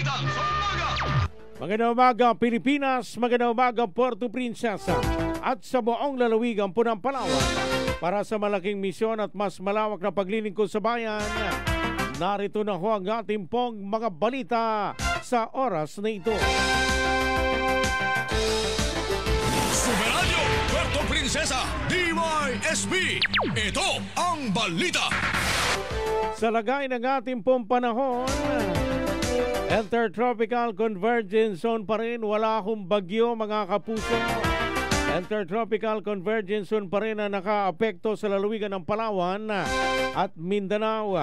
balita sa umaga. Magandang umaga Pilipinas, magandang umaga Puerto Princesa at sa buong lalawigan po ng Palawan. Para sa malaking misyon at mas malawak na paglilingkod sa bayan, narito na ho ang ating pong mga balita sa oras na ito. Superradyo Puerto Princesa DYSP. Ito ang balita. Sa lagay ng ating pong panahon, Intertropical Convergence Zone pa rin, wala akong bagyo mga kapuso. Intertropical Convergence Zone pa rin na nakaapekto sa lalawigan ng Palawan at Mindanao.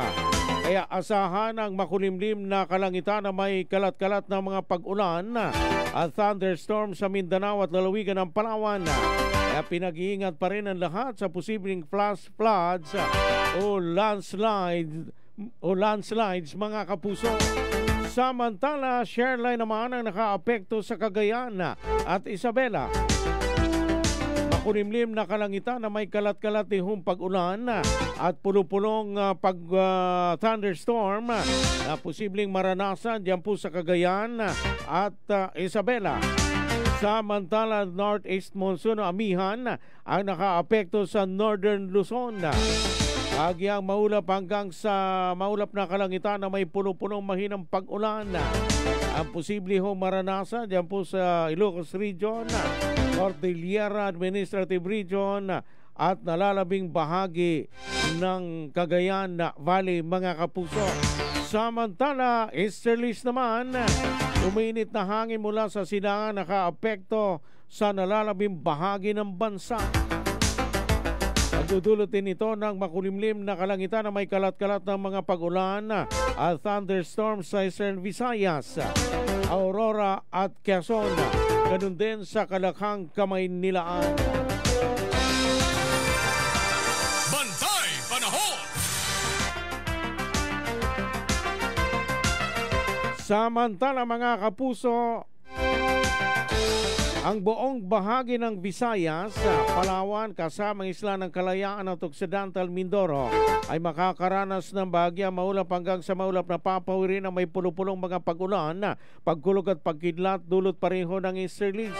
Kaya asahan ang makulimlim na kalangitan na may kalat-kalat na mga pag-ulan at thunderstorm sa Mindanao at lalawigan ng Palawan. Kaya pinag-iingat pa rin ang lahat sa posibleng flash floods o landslides mga kapuso. Samantala, Sherline naman ang nakaapekto sa Cagayan at Isabela. Makulimlim na kalangitan na may kalat-kalat nihong pag-ulan at pulupulong thunderstorm na posibleng maranasan diyan po sa Cagayan at Isabela. Samantala, Northeast Monsoon o Amihan ang nakaapekto sa Northern Luzon. Bagyang maulap hanggang sa maulap na kalangitan na may puno-punong mahinang pag-ulan. Ang posible hong maranasan diyan po sa Ilocos Region, Cordillera Administrative Region at nalalabing bahagi ng Cagayan Valley mga kapuso. Samantala, easterlies naman, uminit na hangin mula sa silangan nakaapekto sa nalalabing bahagi ng bansa. Dudulutin ito ng makulimlim na kalangitan na may kalat-kalat ng mga pag-ulan at thunderstorms sa Eastern Visayas, Aurora at Quezon. Ganun din sa Kalakhang, Kamaynilaan. Bantay Panahon. Samantala mga kapuso, ang buong bahagi ng Visayas, Palawan, kasamang Isla ng Kalayaan at Occidental Mindoro ay makakaranas ng bahagya maulap hanggang sa maulap na papawirin na may pulupulong mga pag-ulan, pagkulog at pagkidlat dulot pareho ng easterlies.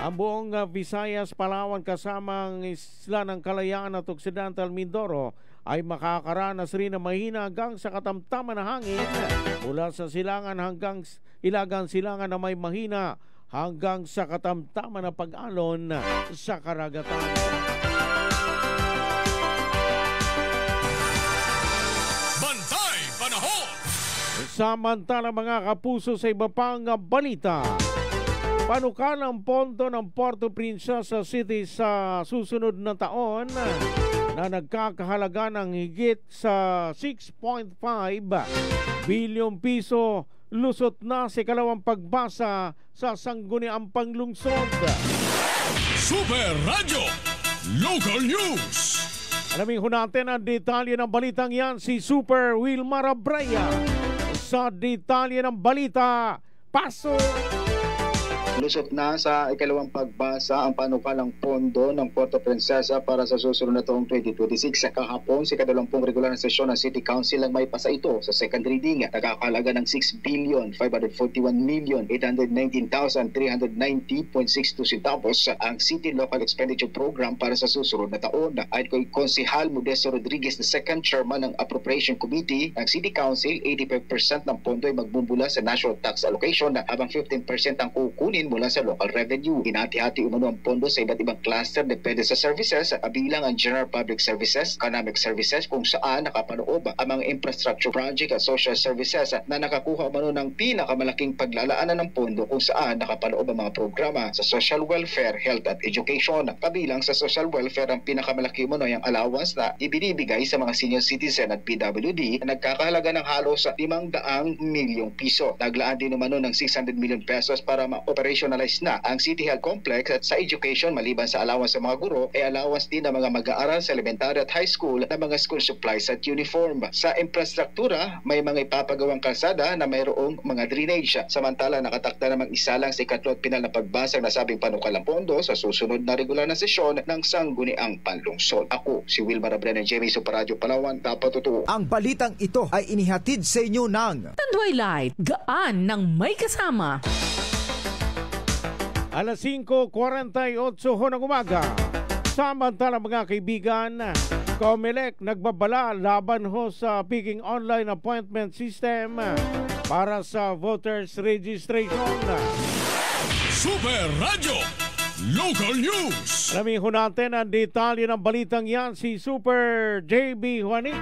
Ang buong Visayas, Palawan, kasamang Isla ng Kalayaan at Occidental Mindoro ay makakaranas rin na mahina hanggang sa katamtaman na hangin mula sa silangan hanggang Ilagan Silangan na may mahina hanggang sa katamtaman na pag-alon sa karagatan. Bantay Panahon. Samantala mga kapuso sa iba pang balita, panukalang pondo ng Puerto Princesa City sa susunod na taon na nagkakahalaga ng higit sa 6.5 bilyong piso lusot na sa ikalawang pagbasa sa Sangguniang Panglungsod. Super Radio Local News. Alamin ho natin ang detalye ng balitang yan, si Super Wilmar Abraya. Sa detalye ng balita, paso! Lusot na sa ikalawang pagbasa ang panukalang pondo ng Puerto Princesa para sa susunod na taong 2026. Sa kahapon, sa ikadalawampung regular na sesyon ng City Council ang may pasa ito sa second reading. Nagkakalaga ng 6,541,819,390.62 centavos ang City Local Expenditure Program para sa susunod na taon. Ayon kay Konsehal Modesto Rodriguez II, Chairman ng Appropriation Committee ng City Council, 85% ng pondo ay magbubula sa National Tax Allocation habang 15% ang kukunin mula sa local revenue. Hinati-hati umano ang pondo sa iba't ibang cluster depende sa services, kabilang ang General Public Services, Economic Services kung saan nakapaloob ang mga infrastructure project at social services na nakakuha umano ng pinakamalaking paglalaanan ng pondo kung saan nakapaloob ang mga programa sa social welfare, health at education. Kabilang sa social welfare ang pinakamalaki umano ay ang allowance na ibinibigay sa mga senior citizen at PWD na nagkakahalaga ng halos 500 milyong piso. Naglaan din umano ng 600 million pesos para ma-operate operationalize na ang City Health Complex at sa education maliban sa allowance sa mga guro ay allowance din ng mga mag-aaral sa elementary at high school na mga school supplies at uniform. Sa infrastruktura, may mga ipapagawang kalsada na mayroong mga drainage. Samantala, nakatakda namang isa lang sa ikatlot pinal na pagbasag na sabing panukalang pondo sa susunod na regular na sesyon ng Sangguniang Panlungsod. Ako, si Wilmar Abreu ng GMA Super Radio Palawan, dapat totoo. Ang balitang ito ay inihatid sa inyo ng Tanduay Light, gaan ng may kasama. Alas 5:48 ho ng umaga. Samantala mga kaibigan, COMELEC nagbabala laban ho sa picking online appointment system para sa voters registration. Super Radio Local News. Alamin ho natin ang detalye ng balitang yan si Super JB Juanic.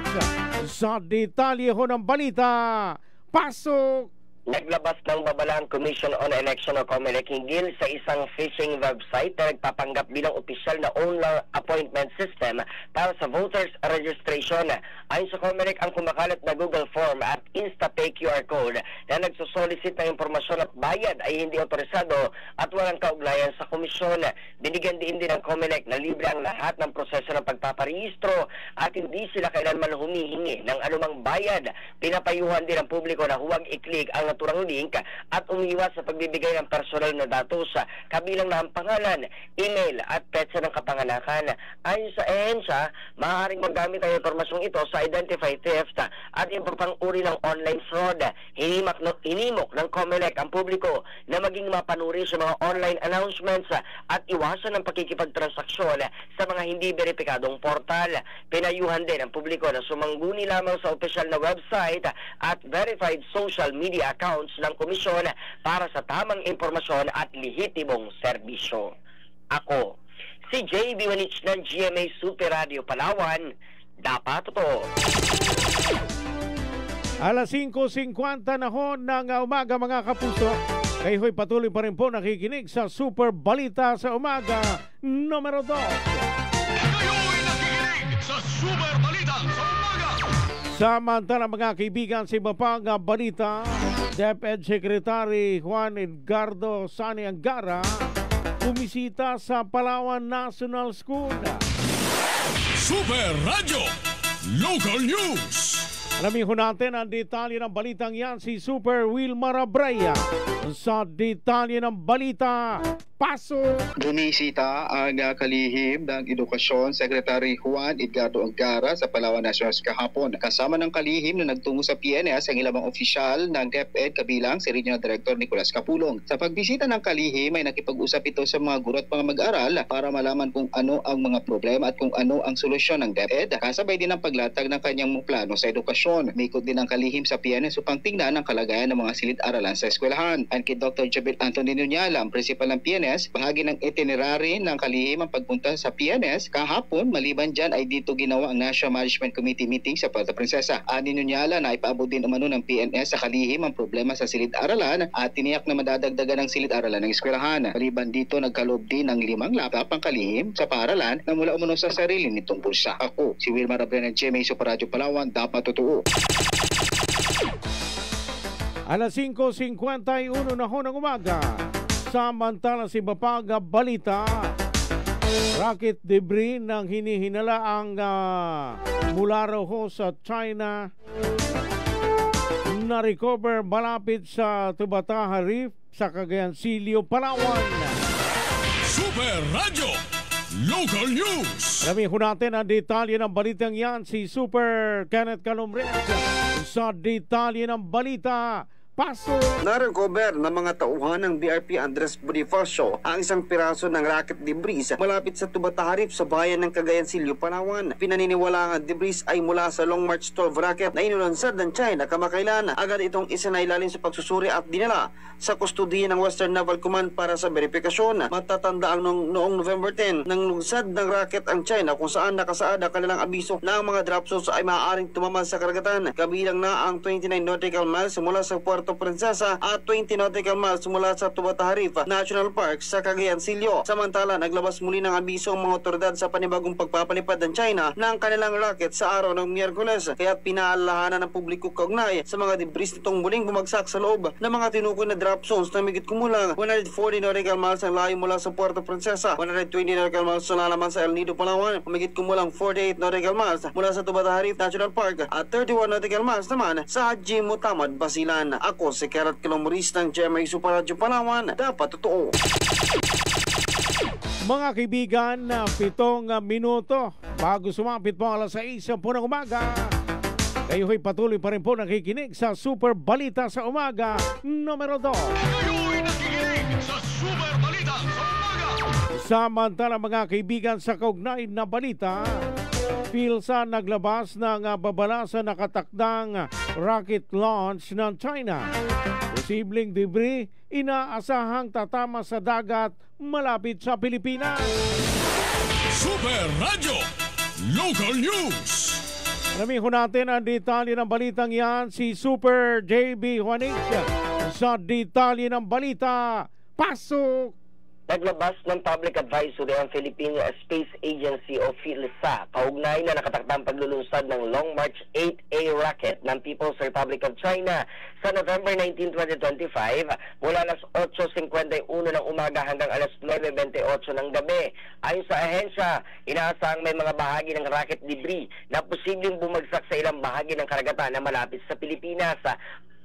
Sa detalye ho ng balita, pasok! Naglabas ng babala ang Commission on Election o COMELEC hinggil sa isang phishing website na nagpapanggap bilang opisyal na online appointment system para sa voters registration. Ayon sa COMELEC, ang kumakalat na Google Form at InstaPay QR code na nagsosolicit ng impormasyon at bayad ay hindi otorisado at walang kaugnayan sa komisyon. Binigyan din ng COMELEC na libre ang lahat ng proseso ng pagpaparehistro at hindi sila kailanman humihingi ng anumang bayad. Pinapayuhan din ang publiko na huwag i-click ang naturang link at umiwas sa pagbibigay ng personal na datos kabilang na ang pangalan, email at petsa ng kapanganakan. Ayon sa ehensya, maaaring magamit ang impormasyong ito sa identify theft at iba pang uri ng online fraud. Hinimok ng COMELEC ang publiko na maging mapanuri sa mga online announcements at iwasan ang pakikipagtransaksyon sa mga hindi beripikadong portal. Pinayuhan din ang publiko na sumangguni lamang sa opisyal na website at verified social media accounts ng komisyon para sa tamang impormasyon at lehitimong serbisyo. Ako, si JB Juanic ng GMA Super Radio Palawan, dapat totoo. Alas 5:50 na ho ng umaga mga kapuso. Kayo'y patuloy pa rin po nakikinig sa Super Balita sa Umaga numero 2. Kayo'y nakikinig sa Super Balita sa Umaga. Samantala mga kaibigan, sa iba pang balita, DepEd Secretary Juan Edgardo Sani Angara bumisita sa Palawan National School. Super Radio Local News. Alamin ho natin ang detalye ng balitang yan si Super Wilmar Abreu. Sa detalye ng balita, pasok! Bumisita ang kalihim ng Edukasyon Secretary Juan Edgardo Angara sa Palawan National kahapon. Kasama ng kalihim na nagtungo sa PNS ang ilang opisyal ng DepEd kabilang si Regional Director Nicolas Capulong. Sa pagbisita ng kalihim ay nakipag-usap ito sa mga guro at mga mag-aral para malaman kung ano ang mga problema at kung ano ang solusyon ng DepEd. Kasabay din ang paglatag ng kanyang plano sa edukasyon. Mikot din ang kalihim sa PNS upang tingnan ang kalagayan ng mga silid-aralan sa eskwelahan. Ang kay Dr. Jabel Anthony Nuñala, ang principal ng PNS, bahagi ng itinerary ng kalihim ang pagpunta sa PNS. Kahapon, maliban dyan ay dito ginawa ang National Management Committee meeting sa Puerto Princesa. Ani Nuñala na ipaabot din umano ng PNS sa kalihim ang problema sa silid-aralan at tiniyak na madadagdagan ng silid-aralan ng eskwelahan. Maliban dito, nagkaloob din ng 5 laptop ang kalihim sa paaralan na mula umano sa sarili nitong bulsa. Ako, si Wilmar Abreu ng GMA Super Radio Palawan, dapat totoo. Alas 5:51 na ho ng umaga. Samantala sa iba pang balita, rocket debris ng hinihinala ang mula raw ho sa China na-recover malapit sa Tubataha Reef sa Cagayan Silio, Palawan. Super Radio Local News. Alamin ho natin ang detalye ng balitang yan si Super Kenneth Calumres. Sa detalye ng balita, pasok! Na-recover ng mga tauhan ng BRP Andres Bonifacio ang isang piraso ng rocket debris malapit sa Tubataha Reef sa bayan ng Cagayan Silio, Palawan. Pinaniniwala ang debris ay mula sa Long March 12 rocket na inulunsad ng China kamakailan. Agad itong isinailalim sa pagsusuri at dinala sa kustudiya ng Western Naval Command para sa verifikasyon. Matatanda ang noong November 10 nang lunsad ng rocket ang China kung saan nakasaad ang kanilang abiso na ang mga drop zones ay maaaring tumama sa karagatan. Kabilang na ang 29 nautical miles mula sa Puerto Puerto Princesa at 20 nautical miles mula sa Tubataharipa National Park sa Cagayan Silio. Samantala, naglabas muli ng abiso ang mga otoridad sa panibagong pagpapalipad ng China ng kanilang rocket sa araw ng Miyerkules, kaya pinaalahanan ng publiko kaugnay sa mga debris nitong muling bumagsak sa loob ng mga tinukoy na drop zones na migit kumulang 140 nautical miles ang layo mula sa Puerto Princesa, 120 nautical miles sa lalaman sa El Nido, Palawan, migit kumulang 48 nautical miles mula sa Tubataharipa National Park at 31 nautical miles naman sa Haji Mutamad, Basilan. Ako si Kerat Kilomoris ng GMA Super Radio Palawan. Dapat totoo. Mga kaibigan, 7 minuto bago sumapit po alas 6 po ng umaga. Kayo ay patuloy pa rin po nakikinig sa Super Balita sa Umaga numero 2. Kayo'y nakikinig sa Super Balita sa Umaga. Samantala mga kaibigan, sa kaugnay na balita, PhilSA naglabas ng babala sa nakatakdang rocket launch ng China. Posibleng debris inaasahang tatama sa dagat malapit sa Pilipinas. Super Radio Local News. Alamin natin ang detalye ng balitang yan, si Super JB Juanix sa detalye ng balita. Pasok! Naglabas ng public advisory ang Philippine Space Agency o PhilSA kaugnay na nakatakdang paglulunsad ng Long March 8A rocket ng People's Republic of China sa November 19, 2025 mula alas 8:51 ng umaga hanggang alas 9:28 ng gabi. Ayon sa ahensya, inaasahang may mga bahagi ng rocket debris na posibleng bumagsak sa ilang bahagi ng karagatan na malapit sa Pilipinas.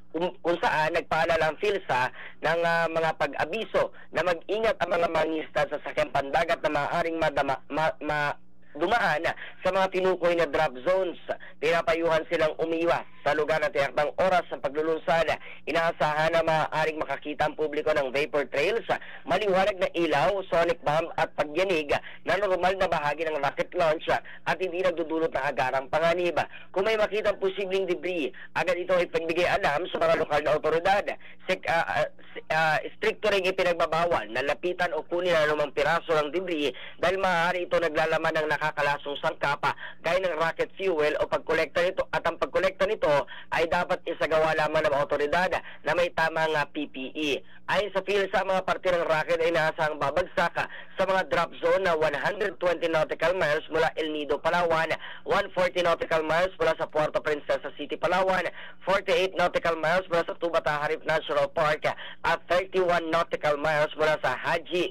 Kung saan nagpaalala ang PhilSA ng mga pag-abiso na mag-ingat ang mga mangista sa sakyang pandagat na maaaring dumaan sa mga tinukoy na drop zones. Pinapayuhan silang umiwas sa lugar na tinakdang oras ng paglulunsad. Inaasahan na maaaring makakita ang publiko ng vapor trails, maliwanag na ilaw, sonic bomb at pagyanig na normal na bahagi ng rocket launch at hindi nagdudulot ng agarang panganib. Kung may makitang posibleng debris, agad ito ay pagbigay alam sa mga lokal na otoridad. Stricto ring ipinagbabawal na lapitan o kunin na anumang piraso ng debris dahil maaari ito naglalaman ng nakakalasong sangkapa gaya ng rocket fuel o pagkolekta nito, at ang pagkolekta nito ay dapat isagawa lamang ng mga otoridad na may tamang PPE. Ayon sa PhilSA, mga parte ng rocket ay inaasahang babagsak sa mga drop zone na 120 nautical miles mula El Nido, Palawan, 140 nautical miles mula sa Puerto Princesa City, Palawan, 48 nautical miles mula sa Tubataharipa National Park at 31 nautical miles mula sa Haji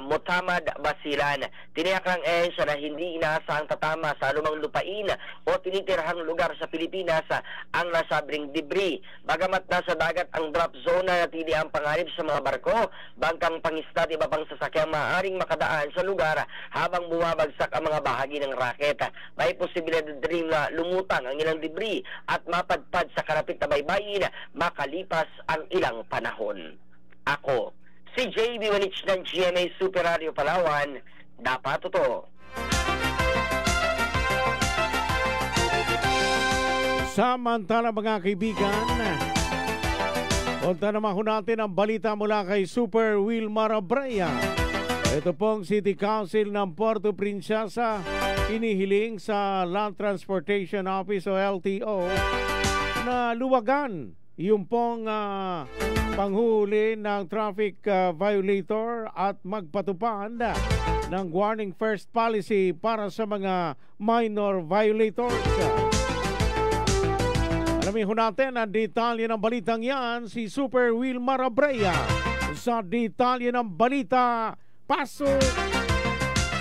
Mutamad, Basilan. Tiniyak ng ehensya na hindi inaasahang tatama sa anumang lupain o tinitirhang lugar sa Pilipinas ang nasabing debris. Bagamat nasa dagat ang drop zone, na natili ang panganib sa mga barko, bangkang pangisda at iba pang sasakyang maaaring makadaan sa lugar habang bumabagsak ang mga bahagi ng rocket. May posibilidad rin na lumutang ang ilang debris at mapadpad sa kalapit na baybayin makalipas ang ilang panahon. Ako, si JB Wanich ng GMA Super Radio Palawan. Dapat totoo. Samantala mga kaibigan, punta naman ho natin ang balita mula kay Super Wilmar Abraya. Ito pong City Council ng Puerto Princesa inihiling sa Land Transportation Office o LTO na luwagan yung pong panghuli ng traffic violator at magpatupad ng warning first policy para sa mga minor violators. Alamin ho natin ang detalye ng balitang yan, si Super Wilmar Abraya sa detalye ng balita. Pasok!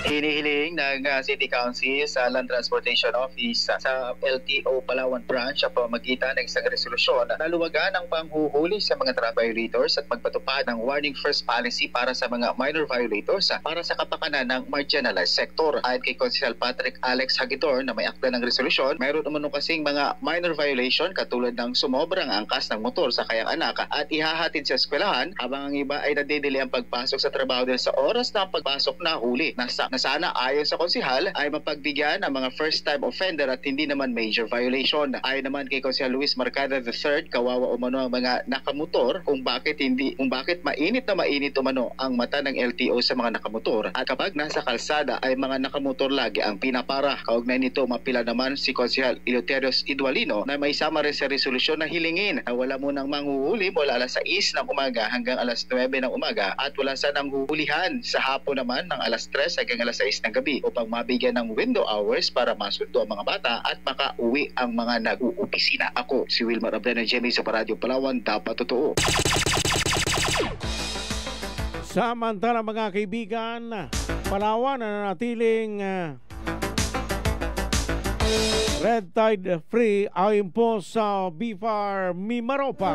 Hinihiling ng City Council sa Land Transportation Office sa LTO Palawan Branch sa pamamagitan ng isang resolusyon na luwagan ang panghuhuli sa mga traffic violators at magpatupad ng warning first policy para sa mga minor violators para sa kapakanan ng marginalized sector. Ayon kay Konsehal Patrick Alex Hagidor na may akda ng resolusyon, mayroon umano kasing mga minor violation katulad ng sumobrang angkas ng motor sa kayang anak at ihahatid sa eskwelahan habang ang iba ay nadidili ang pagpasok sa trabaho dahil sa oras ng pagpasok na huli. na sana ayon sa konsehal ay mapagbigyan ang mga first-time offender at hindi naman major violation. Ayon naman kay Konsehal Luis Mercado III, kawawa umano ang mga nakamotor kung bakit mainit umano ang mata ng LTO sa mga nakamotor. At kapag nasa kalsada ay mga nakamotor lagi ang pinapara. Kaugnay nito, mapila naman si Konsehal Eleuterios Idwalino na may sama rin sa resolusyon na hilingin na wala munang manghuhuli mula alas 6 ng umaga hanggang alas 9 ng umaga at wala sanang huhulihan sa hapon naman ng alas 3 hanggang alas 6 ng gabi upang mabigyan ng window hours para masundo ang mga bata at makauwi ang mga nag-uupisina. Ako, si Wilmar Abreno Jimmy sa Paradyo Palawan, dapat totoo. Samantala mga kaibigan, Palawan na natiling red tide free ayon po sa BFAR Mimaropa.